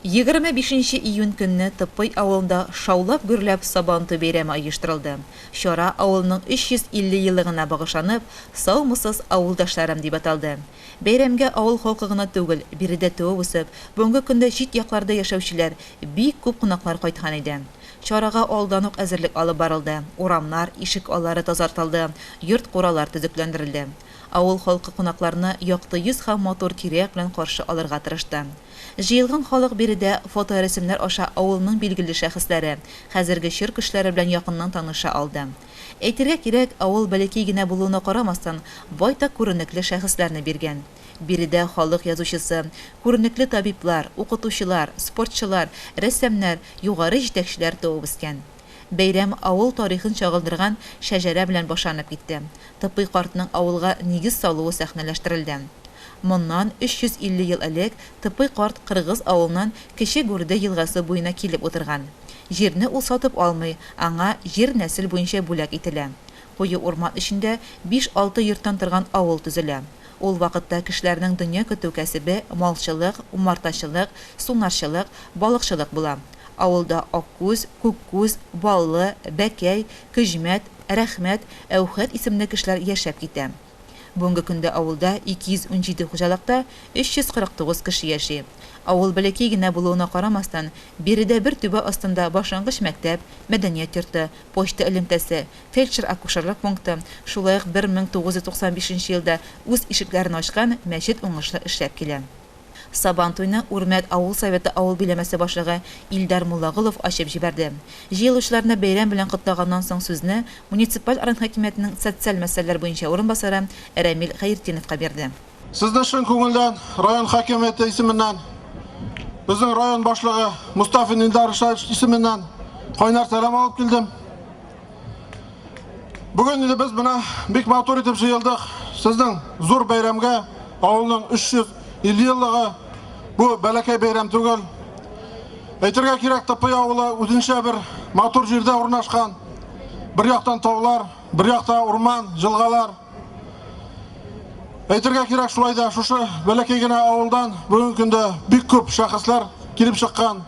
25 июнь көнне Тыпый авылында шаулап гөрләп Сабантуй бәйрәме оештырылды. Чара авылның 350 еллыгына багышланып, "Саумысыз авылдашларым" дип аталды. Бәйрәмгә авыл халкы гына түгел, биредә туып үсеп, бүгенге көндә чит якларда яшәүчеләр бик күп кунаклар кайткан иде. Чарага алдан ук әзерлек алып барылды. Урамнар, ишек аллары тазартылды, йорт-куралар төзекләндерелде. Авыл халкы кунакларны якты йөз һәм матур тирәк белән каршы алырга тырышты. Җыелган халык биредә фоторәсемнәр аша авылның билгеле шәхесләре, хәзерге чир кешеләре белән якыннан таныша алды. Әйтергә кирәк, авыл бәләкәй генә булуына карамастан, байтак күренекле шәхесләрне биргән. Биредә халык язучысы, күренекле табиблар, укытучылар, спортчылар, рәссамнар, югары җитәкчеләр туып үскән. Бәйрәм авыл тарихын чагылдырган шәҗәрә белән башланып китте. Тыпый картның авылга нигез салуы сәхнәләштерелде. Моннан 350 ел элек Тыпый карт Кыргыз авылынан Кече Гүрдә елгасы буена килеп утырган. Җирне ул сатып алмый, аңа җир нәсел буенча бүләк ителә. Куе урман эчендә 5-6 йорттан торган авыл төзелә. Ул вакытта кешеләрнең дөнья көтү кәсебе малчылык, умартачылык, сунарчылык, балыкчылык була. Авылда Аккүз, Күккүз, Баллы, Бәкәй, Көҗмәт, Рәхмәт, Әүхәт исемле кешеләр яшәп китә. Бүгенге көндә авылда 217 хуҗалыкта 349 кеше яши. Авыл бәләкәй генә булуына карамастан, биредә бер түбә астында башлангыч мәктәп, мәдәният йорты, почта элемтәсе, фельдшер-акушерлык пункты, шулай ук 1995 елда үз ишекләрен ачкан мәчет уңышлы эшләп килә. Сабантуйны Үрмәт авыл советы авыл биләмәсе башлыгы Илдар Муллагылов ачып җибәрде. Җыелучыларны бәйрәм белән кутлаганнан соң сүзне муниципаль район хакимиятенең социаль мәсьәләләр буенча урынбасары Рәмил Хәертдиновка бирде. Сезне шын күңелдән район хакимияте исеменнән, безнең район башлыгы Мустафин Илдар исеменнән кайнар сәлам алып килдем. Бүген инде без менә бик матур итеп җыелдык. Сезнең зур бәйрәмгә авылның 350 еллыгы бу бәләкәй бәйрәм түгел. Әйтергә кирәк, Тыпый авылы үзенчә бер матур җирдә урнашкан. Бер яктан таулар, бер якта урман, җылгалар. Әйтергә кирәк, шулай да шушы бәләкәй генә авылдан бүгенге көндә бик күп шәхесләр килеп чыккан.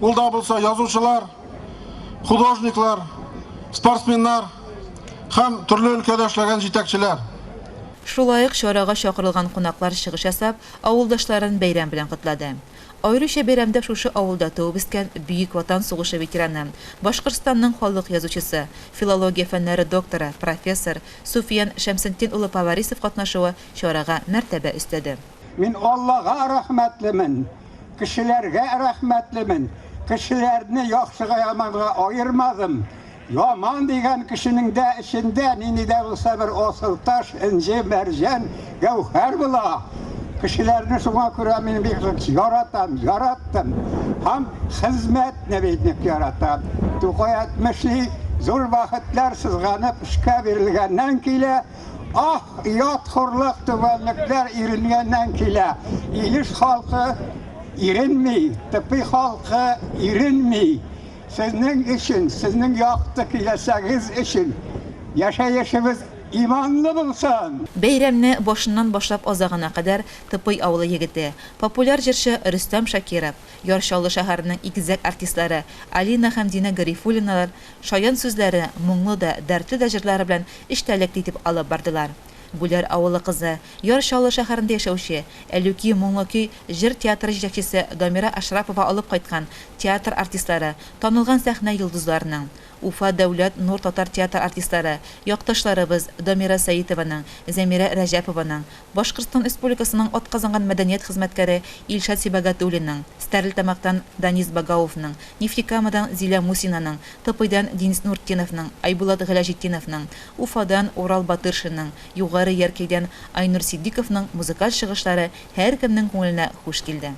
Ул да булса язучылар, художниклар, спортсменнар һәм төрле өлкәдә эшләгән җитәкчеләр. Шулай ук чарага чакырылган кунаклар чыгыш ясап, авылдашларын бәйрәм белән котлады. Аеруча бәйрәмдә шушы авылда туып үскән Бөек Ватан сугышы ветераны, Башкортстанның халык язучысы, филология фәннәре докторы, профессор Суфиян Шәмсетдин улы Поварисов катнашуы чарага мәртәбә өстәде. Мин Аллага рәхмәтлемен, кешеләргә рәхмәтлемен. Кешеләрне яхшыга яманга аермадым. Яман дигән кешенең дә эчендә ниндидә булса бер асыл таш, инҗе, мәрҗән, гәүһәр була. Кешеләрне шуңа күрә мин бик яраттым. Һәм хезмәтне бик яратам. Тукай әйтмешли, зур вакытлар сызганып эшкә бирелгәннән килә. Ят хурлык түбәнлекләр иренгәннән килә. Илеш халкы иренми, Тыпый халкы иренми. Сезнең өчен, сезнең якты киләсәгез өчен яшәешебез иманлы булсын. Бәйрәмне башыннан башлап азагына кадәр Тыпый авылы егете, популяр җырчы Рөстәм Шакиров, Яршалы шәһәренең игезәк артистлары Алина һәм Дина Гарифуллиналар шаян сүзләре, моңлы да, дәртле дә җырлары белән эштәлек итеп алып бардылар. Бүләр авылы кызы, Яршалы шәһәрендә яшәүче, Әлүки Моңлыкөй җыр театры җитәкчесе Дамира Ашрапова алып кайткан театр артистлары, танылган сәхнә йолдызларының, Уфа дәүләт Нур татар театр артистлары, якташларыбыз Дамира Саитованың, Зәмирә Рәҗәпованың, Башкортстан Республикасының атказанган мәдәният хезмәткәре Илшат Сибагатуллинның, Стәрлетамактан Данис Багаовның, Нефтекамадан Зилә Мусинаның, Тыпыйдан Денис Нуртдиновның, Айбулат Галәҗетдиновның, Уфадан Урал Батыршинның, Югары Яркәйдән Айнур Сиддиковның музыкаль чыгышлары һәр кемнең күңеленә хуш килде.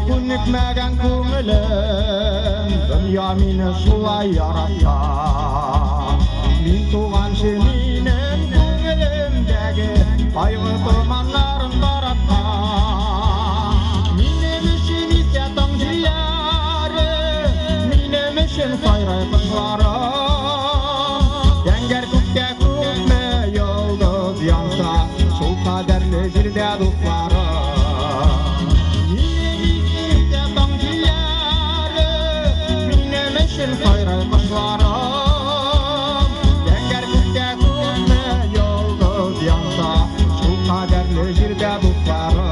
күнекмәгән күңелем, дөнья мине шулай яратты. Мин туганчы минем күңелемдәге кайгы томаннарын таратты. Минем өчен исә таң җилләре, минем өчен сайрый кышларым. Яңгыр күктә күрмә йолдыз янса, шул кадәрле җирдә дусларым. Минем исә таң җилләре, минем өчен сайрый кышларым. Яңгыр күктә күрмә йолдыз янса, шул кадәрле җирдә дусларым.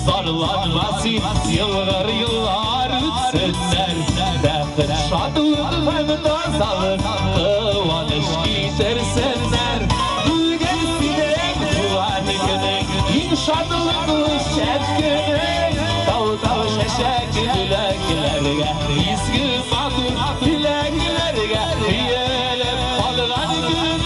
Sarılanmasın, yıllar yıllar ütsenler. Bәхет шатлык һәм тазалык, куаныч китерсеннәр. Бүген синең туган көнең, иң шатлыклы шәп көнең. Тау-тау шәшәк бүләкләргә, изге матур бүләкләргә, бияләп калган көнең.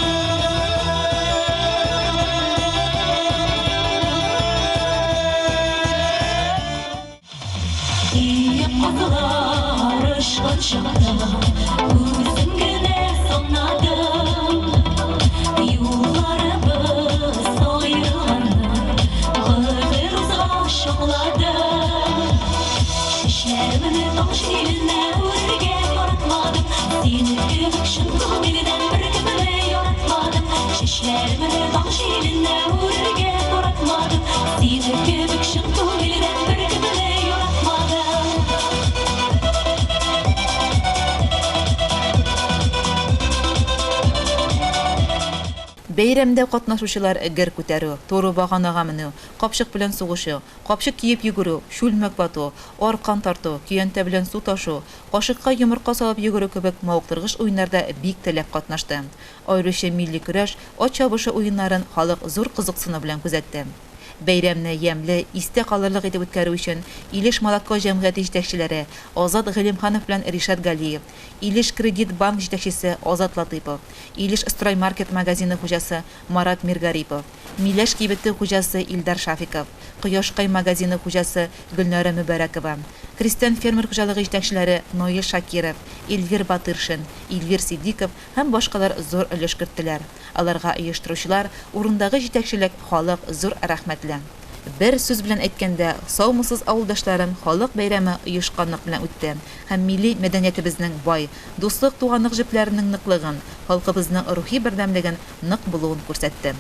Arışkan şakta, uzun güne sonladım. Yollarımız soyulanda, gıdır uzak şokladım. Şişlerimini tam şiirine örge yaratmadım. Seni göbekşin kılmiliden bir kibine yaratmadım. Şişlerimini tam şiirine örge yaratmadım. Seni göbekşin kılmiliden bir kibine yaratmadım. Бәйрәмдә катнашучылар гер күтәрү, туры баганага менү, капчык белән сугышу, капчык киеп йөгерү, шүлмәк бату, аркан тарту, көянтә белән су ташу, кашыкка йомырка салып йөгерү кебек мавыктыргыч уеннарда бик теләп катнашты. Аеруча милли көрәш, ат чабышы уеннарын халык зур кызыксыну белән күзәтте. Бәйрәмне ямьле, истә калырлык итеп үткәрү өчен Илеш Молоко җәмгыяте җитәкчеләре Азат Галимханов белән Ришат Галиев, Илеш Кредит банк җитәкчесе Азат Латыйпов, Илеш Строймаркет магазины хуҗасы Марат Миргарипов, Миләш кибете хуҗасы Илдар Шафиков, Кояшкай магазины хуҗасы Гөлнара Мөбәрәкова, Крестьян фермер хуҗалыгы җитәкчеләре Ноя Шакиров, Эльвир Батыршин, Эльвир Сидиков һәм башкалар зур өлеш керттеләр. Аларга оештыручылар, урындагы җитәкчелек, халык зур рәхмәтле. Бер сүз белән әйткәндә, саумысыз авылдашларым, халык бәйрәме оешканлык белән үтте һәм милли мәдәниятебезнең бай, дуслык, туганлык җепләренең ныклыгын, халкыбызның рухи бердәмлеген нык булуын күрсәтте.